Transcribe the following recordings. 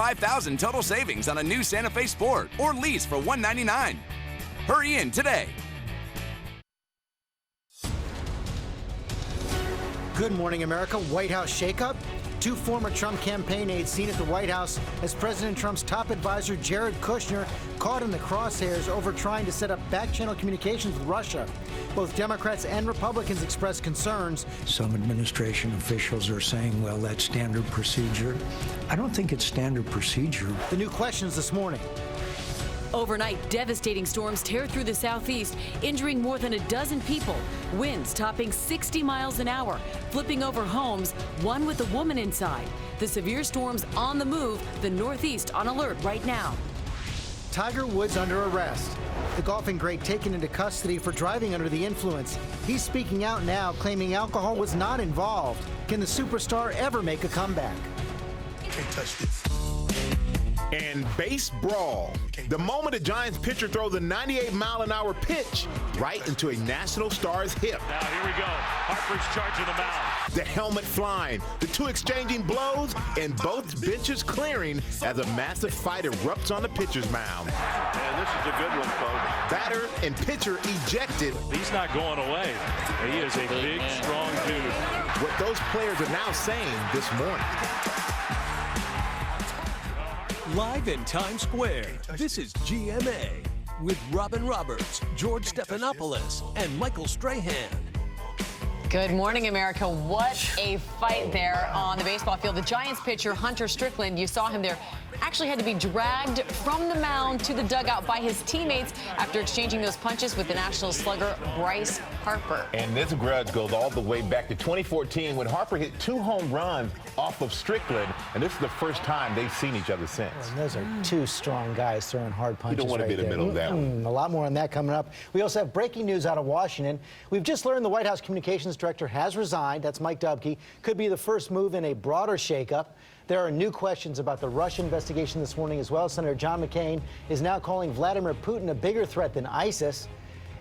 $5,000 total savings on a new Santa Fe Sport or lease for $199. Hurry in today. Good morning, America. White House shakeup. Two former Trump campaign aides seen at the White House as President Trump's top advisor, Jared Kushner, caught in the crosshairs over trying to set up back-channel communications with Russia. Both Democrats and Republicans expressed concerns. Some administration officials are saying, well, that's standard procedure. I don't think it's standard procedure. The new questions this morning. Overnight, devastating storms tear through the southeast, injuring more than a dozen people. Winds topping 60 miles an hour, flipping over homes, one with a woman inside. The severe storms on the move, the Northeast on alert right now. Tiger Woods under arrest. The golfing great taken into custody for driving under the influence. He's speaking out now, claiming alcohol was not involved. Can the superstar ever make a comeback? Can't touch this. And base brawl. The moment a Giants pitcher throws a 98-mile-an-hour pitch right into a national star's hip. Now here we go. Harper's charging the mound. The helmet flying, the two exchanging blows, and both benches clearing as a massive fight erupts on the pitcher's mound. And this is a good one, folks. Batter and pitcher ejected. He's not going away. He is a big, strong dude. What those players are now saying this morning. Live in Times Square, this is GMA with Robin Roberts, George Stephanopoulos, and Michael Strahan. Good morning, America. What a fight there on the baseball field. The Giants pitcher, Hunter Strickland, you saw him there, actually had to be dragged from the mound to the dugout by his teammates after exchanging those punches with the Nationals slugger Bryce Harper. And this grudge goes all the way back to 2014 when Harper hit 2 home runs off of Strickland, and this is the first time they've seen each other since. And those are two strong guys throwing hard punches. You don't want to be in the middle of that one. A lot more on that coming up. We also have breaking news out of Washington. We've just learned the White House communications director has resigned. That's Mike Dubke. Could be the first move in a broader shakeup. There are new questions about the Russia investigation this morning as well. Senator John McCain is now calling Vladimir Putin a bigger threat than ISIS.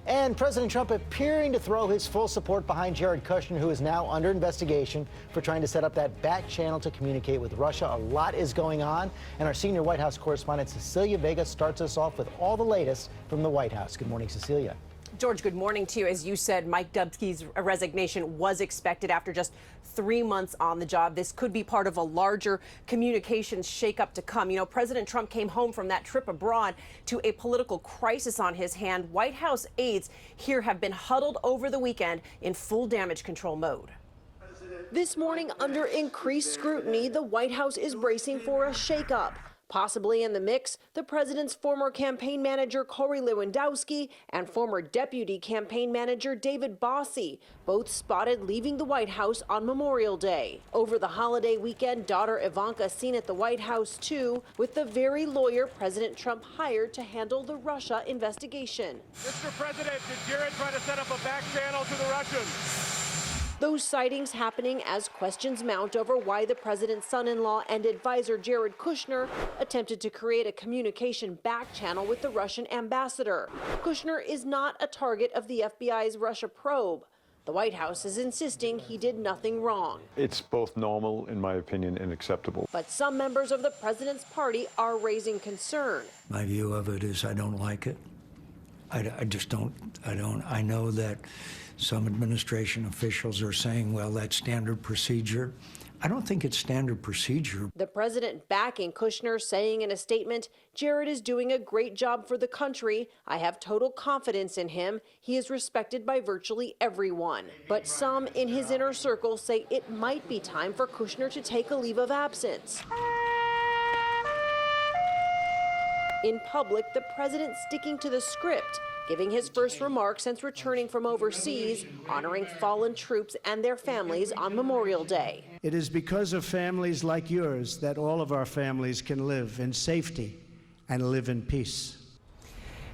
And President Trump appearing to throw his full support behind Jared Kushner, who is now under investigation for trying to set up that back channel to communicate with Russia. A lot is going on. And our senior White House correspondent, Cecilia Vega, starts us off with all the latest from the White House. Good morning, Cecilia. George, good morning to you. As you said, Mike Dubke's resignation was expected after just 3 months on the job. This could be part of a larger communications shakeup to come. You know, President Trump came home from that trip abroad to a political crisis on his hand. White House aides here have been huddled over the weekend in full damage control mode. This morning, under increased scrutiny, the White House is bracing for a shakeup. Possibly in the mix, the president's former campaign manager, Corey Lewandowski, and former deputy campaign manager, David Bossie, both spotted leaving the White House on Memorial Day. Over the holiday weekend, daughter Ivanka seen at the White House, too, with the very lawyer President Trump hired to handle the Russia investigation. Mr. President, did Jared try to set up a back channel to the Russians? Those sightings happening as questions mount over why the president's son-in-law and advisor Jared Kushner attempted to create a communication back channel with the Russian ambassador. Kushner is not a target of the FBI's Russia probe. The White House is insisting he did nothing wrong. It's both normal, in my opinion, and acceptable. But some members of the president's party are raising concern. My view of it is I don't like it. I just don't. I know that some administration officials are saying, well, that's standard procedure. I don't think it's standard procedure. The president backing Kushner, saying in a statement, Jared is doing a great job for the country. I have total confidence in him. He is respected by virtually everyone. But some in his inner circle say it might be time for Kushner to take a leave of absence. In public, the president sticking to the script, giving his first remarks since returning from overseas, honoring fallen troops and their families on Memorial Day. It is because of families like yours that all of our families can live in safety and live in peace.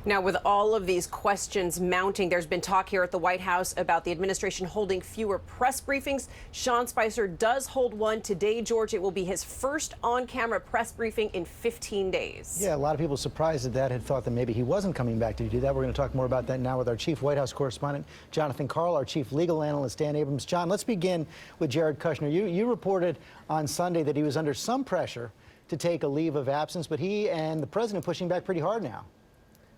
Now, with all of these questions mounting, there's been talk here at the White House about the administration holding fewer press briefings. Sean Spicer does hold one today, George. It will be his first on-camera press briefing in 15 days. Yeah, a lot of people surprised at that, had thought that maybe he wasn't coming back to do that. We're going to talk more about that now with our chief White House correspondent, Jonathan Karl, our chief legal analyst, Dan Abrams. John, let's begin with Jared Kushner. You reported on Sunday that he was under some pressure to take a leave of absence, but he and the president pushing back pretty hard now.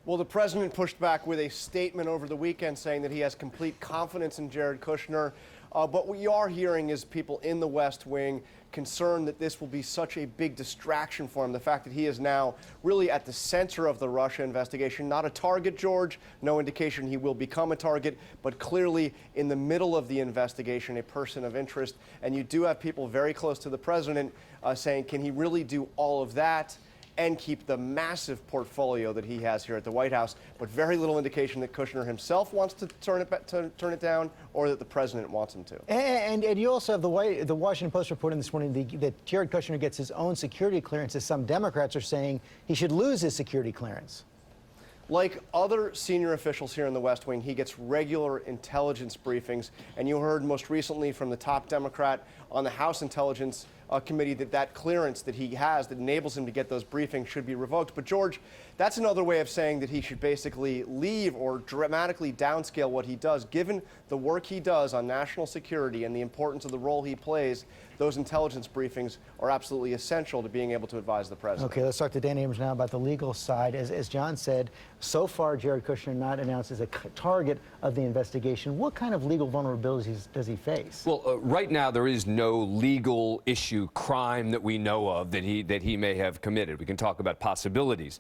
Well, the president pushed back with a statement over the weekend saying that he has complete confidence in Jared Kushner. But what we are hearing is people in the West Wing concerned that this will be such a big distraction for him. The fact that he is now really at the center of the Russia investigation, not a target, George, no indication he will become a target, but clearly in the middle of the investigation, a person of interest. And you do have people very close to the president saying, can he really do all of that and keep the massive portfolio that he has here at the White House, but very little indication that Kushner himself wants to turn it down, or that the president wants him to. And you also have the Washington Post reporting this morning that Jared Kushner gets his own security clearance, as some Democrats are saying he should lose his security clearance. Like other senior officials here in the West Wing, he gets regular intelligence briefings, and you heard most recently from the top Democrat on the House Intelligence Committee that clearance that he has that enables him to get those briefings should be revoked. But George, that's another way of saying that he should basically leave or dramatically downscale what he does. Given the work he does on national security and the importance of the role he plays, those intelligence briefings are absolutely essential to being able to advise the president. Okay, let's talk to Dan Abrams now about the legal side. As John said, so far Jared Kushner not announced as a target of the investigation. What kind of legal vulnerabilities does he face? Well, right now there is no legal issue, crime that we know of that he may have committed. We can talk about possibilities.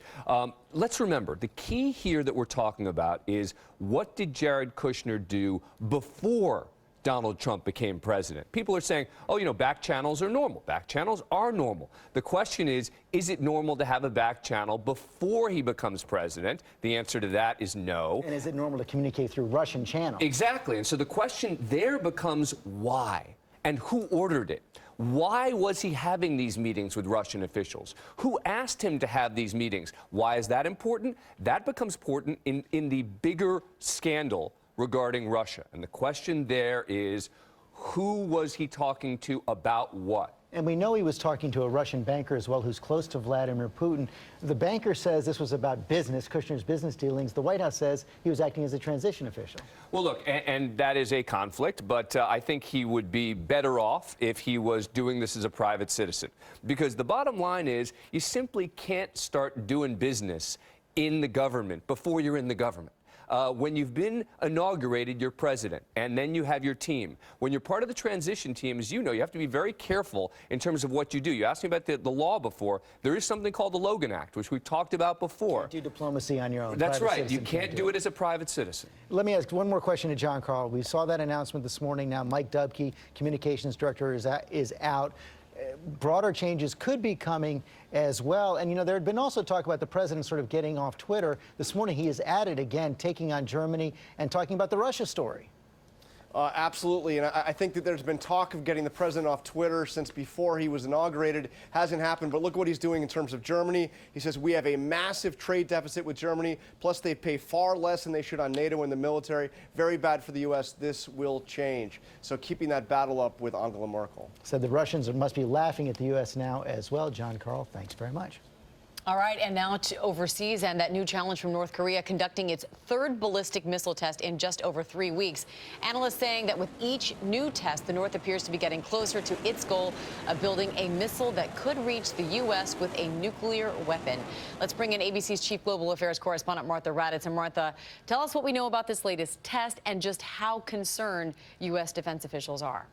Let's remember, the key here that we're talking about is what did Jared Kushner do before Donald Trump became president? People are saying, oh, you know, back channels are normal. Back channels are normal. The question is it normal to have a back channel before he becomes president? The answer to that is no. And is it normal to communicate through Russian channels? Exactly. And so the question there becomes why and who ordered it? Why was he having these meetings with Russian officials? Who asked him to have these meetings? Why is that important? That becomes important in the bigger scandal regarding Russia. And the question there is, who was he talking to about what? And we know he was talking to a Russian banker as well who's close to Vladimir Putin. The banker says this was about business, Kushner's business dealings. The White House says he was acting as a transition official. Well, look, and that is a conflict, but I think he would be better off if he was doing this as a private citizen. Because the bottom line is, you simply can't start doing business in the government before you're in the government. When you've been inaugurated, you're president, and then you have your team. When you're part of the transition team, as you know, you have to be very careful in terms of what you do. You asked me about the law before. There is something called the Logan Act, which we've talked about before. You can't do diplomacy on your own. That's right. You can't do it as a private citizen. Let me ask one more question to John Carl. We saw that announcement this morning. Now Mike Dubke, communications director, is out. Broader changes could be coming as well. And, you know, there had been also talk about the president sort of getting off Twitter. This morning he is at it again, taking on Germany and talking about the Russia story. Absolutely, and I think that there's been talk of getting the president off Twitter since before he was inaugurated. Hasn't happened, but look what he's doing in terms of Germany. He says we have a massive trade deficit with Germany, plus they pay far less than they should on NATO and the military. Very bad for the U.S. This will change. So keeping that battle up with Angela Merkel. Said the Russians must be laughing at the U.S. now as well. John Carl, thanks very much. All right, and now to overseas and that new challenge from North Korea conducting its third ballistic missile test in just over 3 weeks. Analysts saying that with each new test, the North appears to be getting closer to its goal of building a missile that could reach the U.S. with a nuclear weapon. Let's bring in ABC's chief global affairs correspondent, Martha Raddatz. And Martha, tell us what we know about this latest test and just how concerned U.S. defense officials are.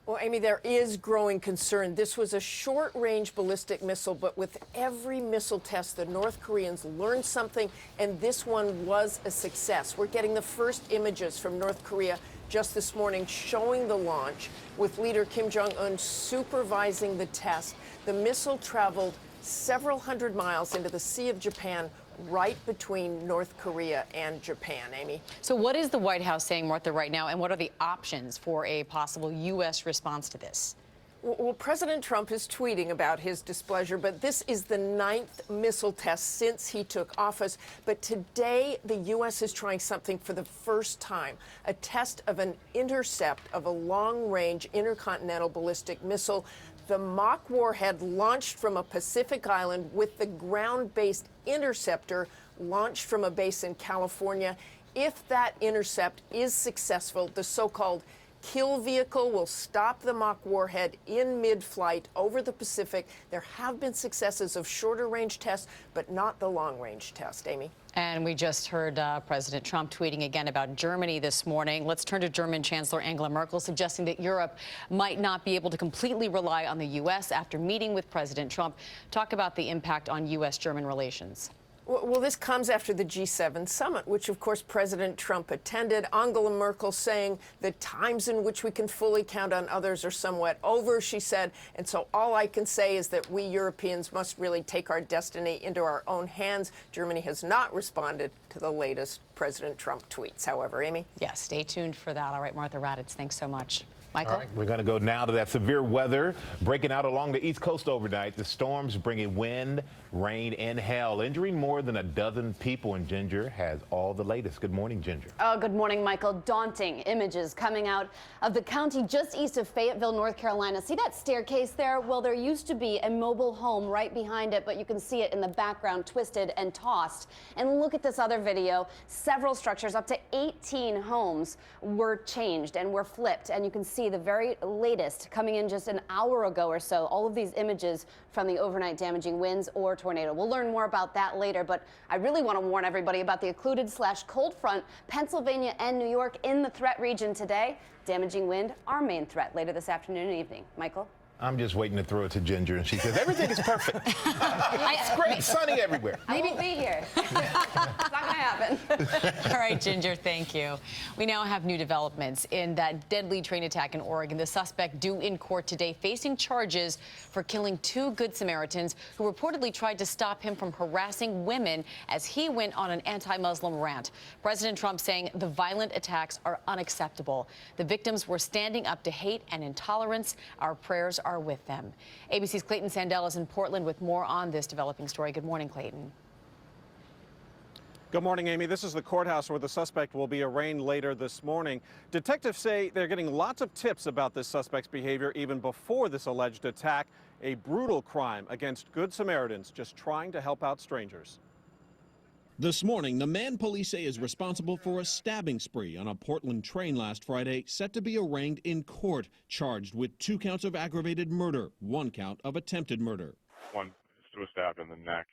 Well, Amy, there is growing concern. This was a short-range ballistic missile, but with every missile test, the North Koreans learned something, and this one was a success. We're getting the first images from North Korea just this morning showing the launch, with leader Kim Jong-un supervising the test. The missile traveled several hundred miles into the Sea of Japan, right between North Korea and Japan, Amy. So what is the White House saying, Martha, right now, and what are the options for a possible U.S. response to this? Well, President Trump is tweeting about his displeasure, but this is the 9th missile test since he took office. But today, the U.S. is trying something for the first time, a test of an intercept of a long-range intercontinental ballistic missile. The mock warhead launched from a Pacific island with the ground-based interceptor launched from a base in California. If that intercept is successful, the so-called kill vehicle will stop the mock warhead in mid-flight over the Pacific. There have been successes of shorter-range tests, but not the long-range test. Amy? And we just heard President Trump tweeting again about Germany this morning. Let's turn to German Chancellor Angela Merkel, suggesting that Europe might not be able to completely rely on the U.S. after meeting with President Trump. Talk about the impact on U.S.-German relations. Well, this comes after the G7 summit, which, of course, President Trump attended. Angela Merkel saying the times in which we can fully count on others are somewhat over, she said. And so all I can say is that we Europeans must really take our destiny into our own hands. Germany has not responded to the latest President Trump tweets, however. Amy? Yes, stay tuned for that. All right, Martha Raddatz, thanks so much. Michael? All right, we're going to go now to that severe weather breaking out along the East Coast overnight. The storms bringing wind, rain, and hail, injuring more than a dozen people. And Ginger has all the latest. Good morning, Ginger. Oh, good morning, Michael. Daunting images coming out of the county just east of Fayetteville, North Carolina. See that staircase there? Well, there used to be a mobile home right behind it, but you can see it in the background, twisted and tossed. And look at this other video. Several structures, up to 18 homes, were changed and were flipped. And you can see the very latest coming in just an hour ago or so. All of these images from the overnight damaging winds or tornado. We'll learn more about that later, but I really want to warn everybody about the occluded/cold front, Pennsylvania and New York in the threat region today. Damaging wind, our main threat later this afternoon and evening. Michael? I'm just waiting to throw it to Ginger, and she says, everything is perfect. It's great, sunny everywhere. I won't be here. It's not going to happen. All right, Ginger, thank you. We now have new developments in that deadly train attack in Oregon. The suspect due in court today facing charges for killing 2 Good Samaritans who reportedly tried to stop him from harassing women as he went on an anti-Muslim rant. President Trump saying the violent attacks are unacceptable. The victims were standing up to hate and intolerance. Our prayers are with them. ABC's Clayton Sandell is in Portland with more on this developing story. Good morning, Clayton. Good morning, Amy. This is the courthouse where the suspect will be arraigned later this morning. Detectives say they're getting lots of tips about this suspect's behavior even before this alleged attack, a brutal crime against Good Samaritans just trying to help out strangers. This morning, the man police say is responsible for a stabbing spree on a Portland train last Friday, set to be arraigned in court, charged with 2 counts of aggravated murder, 1 count of attempted murder. One was stabbed in the neck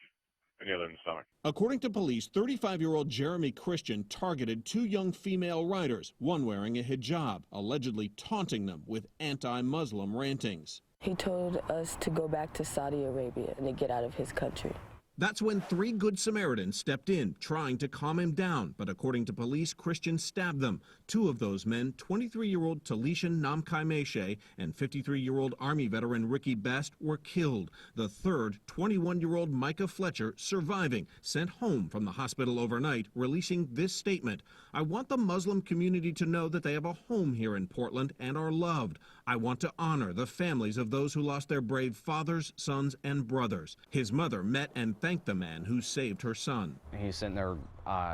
and the other in the stomach. According to police, 35-year-old Jeremy Christian targeted 2 young female riders, one wearing a hijab, allegedly taunting them with anti-Muslim rantings. He told us to go back to Saudi Arabia and to get out of his country. That's when 3 Good Samaritans stepped in, trying to calm him down. But according to police, Christian stabbed them. 2 of those men, 23-year-old Talishan Namkai Meshe and 53-year-old Army veteran Ricky Best, were killed. The third, 21-year-old Micah Fletcher, surviving, sent home from the hospital overnight, releasing this statement. I want the Muslim community to know that they have a home here in Portland and are loved. I want to honor the families of those who lost their brave fathers, sons, and brothers. His mother met and thanked the man who saved her son. He's sitting there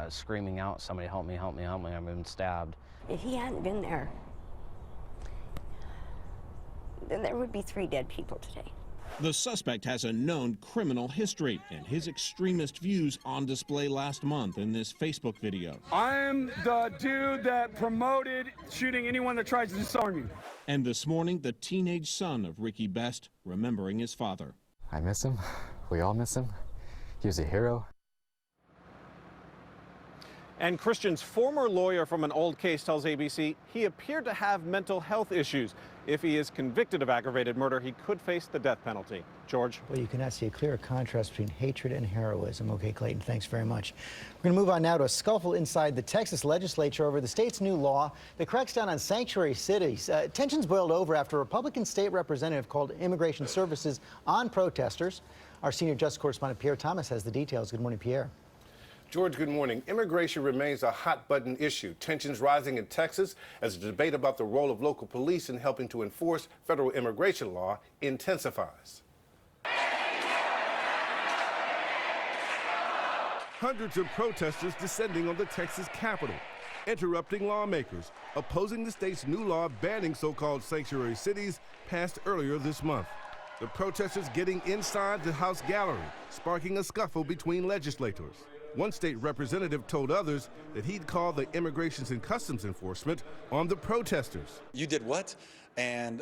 screaming out, somebody help me, help me, help me, I've been stabbed. If he hadn't been there, then there would be 3 dead people today. The suspect has a known criminal history, and his extremist views on display last month in this Facebook video. I'm the dude that promoted shooting anyone that tries to disarm you. And this morning, the teenage son of Ricky Best remembering his father. I miss him. We all miss him. He was a hero. And Christian's former lawyer from an old case tells ABC he appeared to have mental health issues. If he is convicted of aggravated murder, he could face the death penalty. George? Well, you cannot see a clearer contrast between hatred and heroism. Okay, Clayton, thanks very much. We're going to move on now to a scuffle inside the Texas legislature over the state's new law that cracks down on sanctuary cities. Tensions boiled over after a Republican state representative called Immigration Services on protesters. Our senior justice correspondent Pierre Thomas has the details. Good morning, Pierre. George, good morning. Immigration remains a hot-button issue. Tensions rising in Texas as the debate about the role of local police in helping to enforce federal immigration law intensifies. Hundreds of protesters descending on the Texas Capitol, interrupting lawmakers, opposing the state's new law banning so-called sanctuary cities passed earlier this month. The protesters getting inside the House gallery, sparking a scuffle between legislators. One state representative told others that he'd call the Immigration and Customs Enforcement on the protesters. You did what? And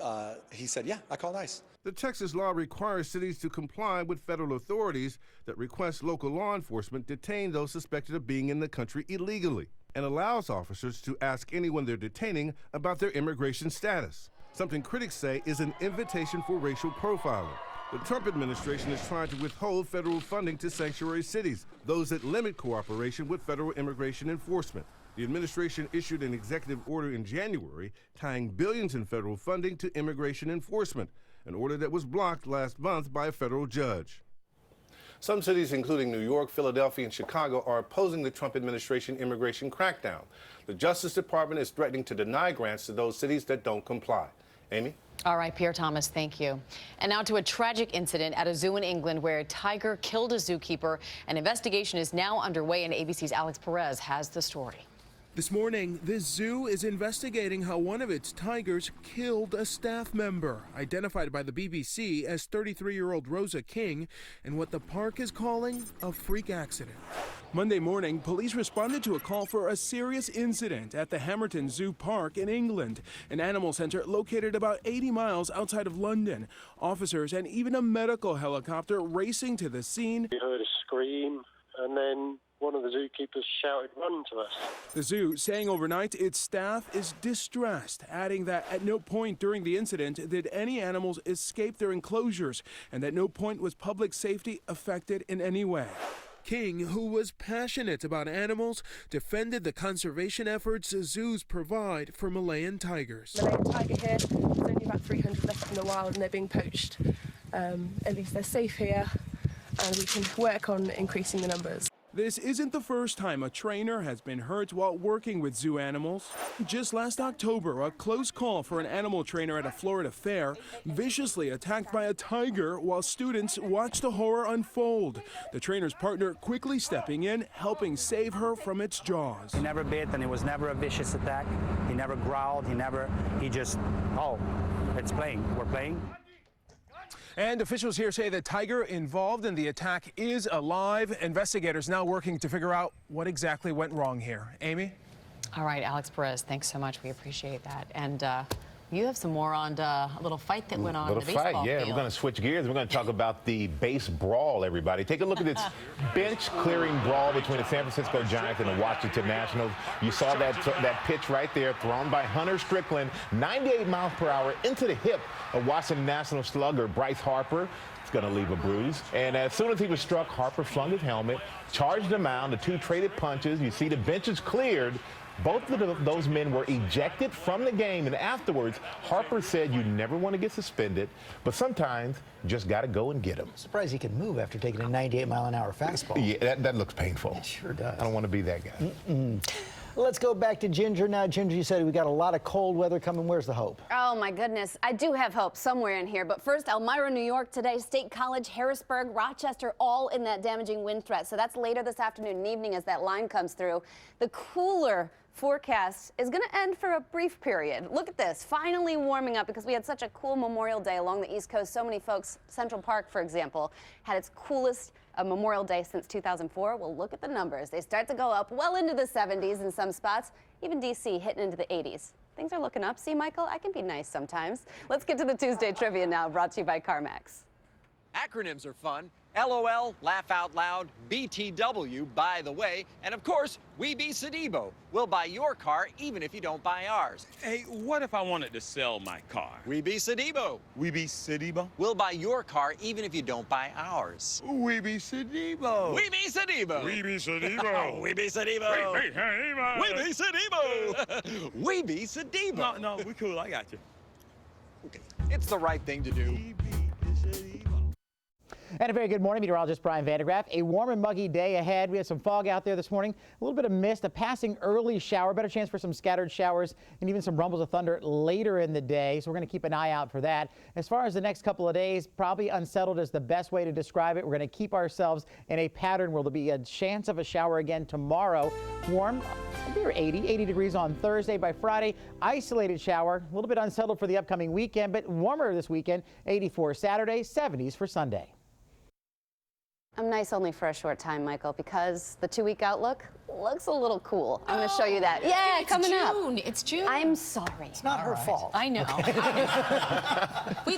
he said, yeah, I called ICE. The Texas law requires cities to comply with federal authorities that request local law enforcement detain those suspected of being in the country illegally, and allows officers to ask anyone they're detaining about their immigration status, something critics say is an invitation for racial profiling. The Trump administration is trying to withhold federal funding to sanctuary cities, those that limit cooperation with federal immigration enforcement. The administration issued an executive order in January tying billions in federal funding to immigration enforcement, an order that was blocked last month by a federal judge. Some cities, including New York, Philadelphia, and Chicago, are opposing the Trump administration immigration crackdown. The Justice Department is threatening to deny grants to those cities that don't comply. Amy? All right, Pierre Thomas, thank you. And now to a tragic incident at a zoo in England where a tiger killed a zookeeper. An investigation is now underway, and ABC's Alex Perez has the story. This morning, this zoo is investigating how one of its tigers killed a staff member, identified by the BBC as 33-year-old Rosa King, and what the park is calling a freak accident. Monday morning, police responded to a call for a serious incident at the Hamerton Zoo Park in England, an animal center located about 80 miles outside of London. Officers and even a medical helicopter racing to the scene. We heard a scream, and then one of the zookeepers shouted, "Run," to us. The zoo saying overnight its staff is distressed, adding that at no point during the incident did any animals escape their enclosures, and at no point was public safety affected in any way. King, who was passionate about animals, defended the conservation efforts zoos provide for Malayan tigers. Malayan tiger here, there's only about 300 left in the wild and they're being poached. At least they're safe here and we can work on increasing the numbers. This isn't the first time a trainer has been hurt while working with zoo animals. Just last October, a close call for an animal trainer at a Florida fair, viciously attacked by a tiger while students watched the horror unfold. The trainer's partner quickly stepping in, helping save her from its jaws. He never bit, and it was never a vicious attack. He never growled, he just, oh, it's playing, we're playing. And officials here say the tiger involved in the attack is alive. Investigators now working to figure out what exactly went wrong here. Amy? All right, Alex Perez, thanks so much. We appreciate that. And you have some more on a little fight that went on in the baseball field. Yeah, we're going to switch gears. We're going to talk about the base brawl, everybody. Take a look at this bench-clearing brawl between the San Francisco Giants and the Washington Nationals. You saw that pitch right there thrown by Hunter Strickland, 98 miles per hour into the hip of Washington Nationals slugger Bryce Harper. It's going to leave a bruise. And as soon as he was struck, Harper flung his helmet, charged the mound. The two traded punches. You see the benches cleared. Both of those men were ejected from the game, and afterwards, Harper said you never want to get suspended, but sometimes you just got to go and get him. Surprised he could move after taking a 98-mile-an-hour fastball. Yeah, that looks painful. It sure does. I don't want to be that guy. Let's go back to Ginger now. Ginger, you said we got a lot of cold weather coming. Where's the hope? Oh, my goodness. I do have hope somewhere in here. But first, Elmira, New York today, State College, Harrisburg, Rochester, all in that damaging wind threat. So that's later this afternoon and evening as that line comes through. The cooler forecast is going to end for a brief period. Look at this, finally warming up because we had such a cool Memorial Day along the East Coast. So many folks, Central Park, for example, had its coolest Memorial Day since 2004. Well, look at the numbers. They start to go up well into the 70s in some spots, even D.C. hitting into the 80s. Things are looking up. See, Michael, I can be nice sometimes. Let's get to the Tuesday trivia now, brought to you by CarMax. Acronyms are fun. LOL, laugh out loud, BTW, by the way, and of course, We Be Sedibo. We'll buy your car even if you don't buy ours. Hey, what if I wanted to sell my car? We Be Sedibo. We Be Sedibo? We'll buy your car even if you don't buy ours. We Be Sedibo. We Be Sedibo. We Be Sedibo. We Be Sedibo. We Be Sedibo. We Be Sedibo. No, we cool. I got you. Okay. It's the right thing to do. And a very good morning, meteorologist Brian Vandegraff. A warm and muggy day ahead. We have some fog out there this morning, a little bit of mist, a passing early shower, better chance for some scattered showers and even some rumbles of thunder later in the day. So we're going to keep an eye out for that. As far as the next couple of days, probably unsettled is the best way to describe it. We're going to keep ourselves in a pattern where there'll be a chance of a shower again tomorrow. Warm, near 80 degrees on Thursday. By Friday, isolated shower, a little bit unsettled for the upcoming weekend, but warmer this weekend. 84 Saturday, 70s for Sunday. I'm nice only for a short time, Michael, because the 2-week outlook looks a little cool. I'm going to show you that. Yeah, it's coming June. up. It's June. I'm sorry. It's not her fault. I know. We